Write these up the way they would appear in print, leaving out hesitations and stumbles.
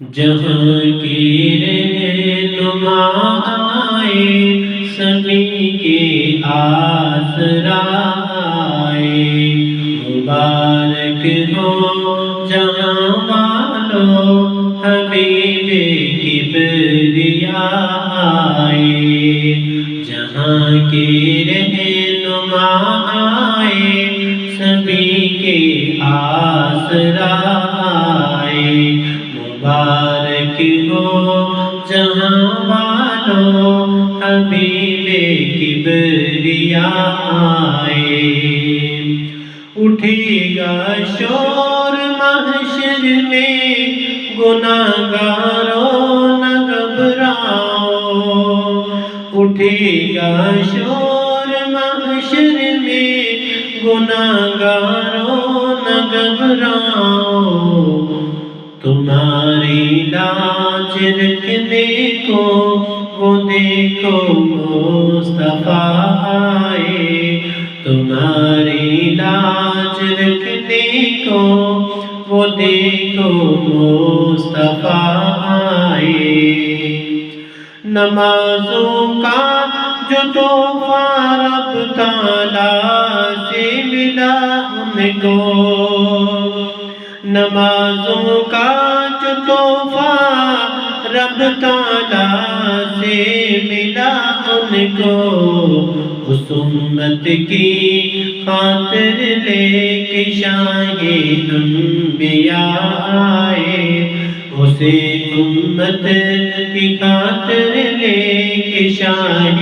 جہاں کی رہنما آئے سبھی کے آسرا آئے، مبارک ہو جہاں والو حبیب کبریا آئے، جہاں کی رہنما آئے سبھی کے آسرا آئے، مبارک ہو جہاں والو حبیب کبریا آئے۔ اٹھے گا شور محشر میں گناہگاروں نہ گھبراؤ، اٹھے گا شور محشر میں گناہگاروں نہ گھبراؤ، تمہاری لاج رکھنے کو وہ دیکھو مصطفیٰ آئے، تمہاری لاج رکھنے کو وہ دیکھو مصطفیٰ آئے۔ نمازوں کا جو تحفہ رب تعالیٰ سے ملا ان کو، نمازوں کا جو تحفہ رب تعالیٰ سے ملا ان کو، اس امت کی خاطر لے کے شاہ انبیاء آئے، اسے امت کی خاطر لے کے شاہ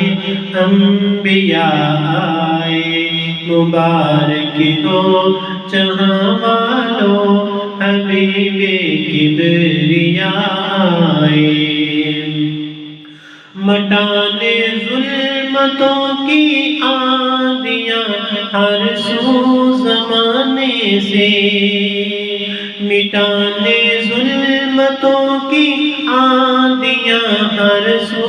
انبیاء آئے، مبارک ہو جہاں والو حبیب کبریا آئے۔ مٹانے ظلمتوں کی آندیاں ہر سو زمانے سے، مٹانے ظلمتوں کی آندیاں ہر سو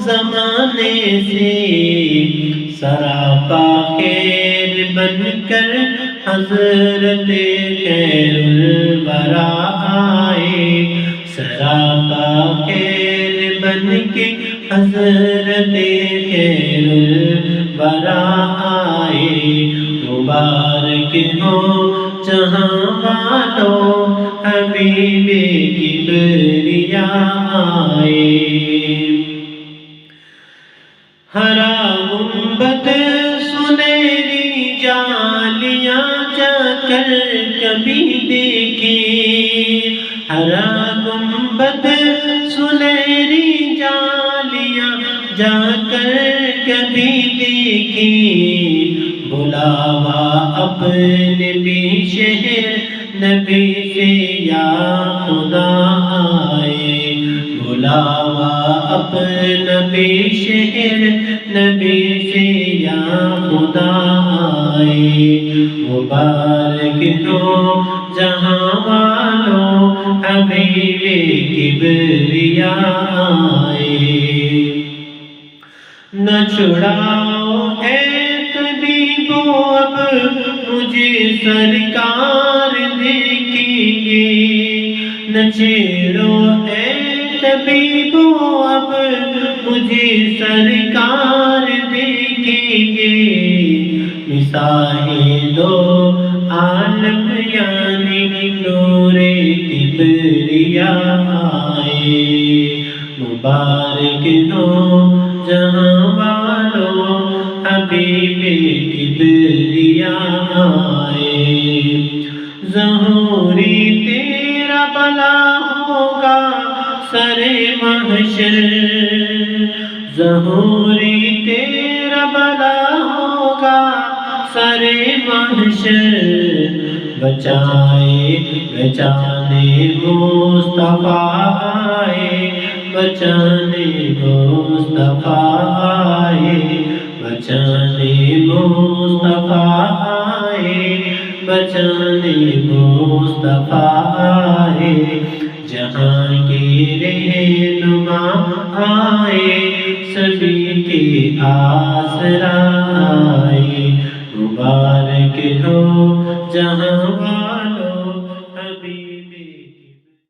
زمانے سے، سراپا خیر بن کر حضرت خیر الورا آئے، سراپا خیر بن کے حضرت خیر الورا آئے، مبارک ہو جہاں والو حبیب کبریا آئے۔ ہرا گنبد سنہری جالیاں جا کر کبھی دیکھی، ہرا گنبد سنہری جالیاں جا کر کبھی دیکھی، بلاوا اپنے بھی شہر نبی سے یا خدا آئے، بلاوا اپنا بھی شہر نبی سے یا خدا آئے، مبارک ہو جہاں والو حبیب کبریا آئے۔ نہ چھڑاؤ اے طبیبو اب مجھے سرکار دیکھیں گے، نہ چھیڑو اے طبیبو اب مجھے سرکار دیکھیں گے، مثال دو عالم یعنی نور کبریا آئے، مبارک ہو جہاں والو حبیب کبریا آئے۔ ظہوری تیرا بلا ہوگا سر محشر، ظہوری تیرا بلا ہوگا سر محشر، بچائے بچانے مصطفیٰ آئے، بچانے مصطفیٰ آئے، بچانے مصطفیٰ آئے، بچانے مصطفیٰ آئے، جہاں کے رہنما آئے سبھی کے آسرا آئے، مبارک ہو جہاں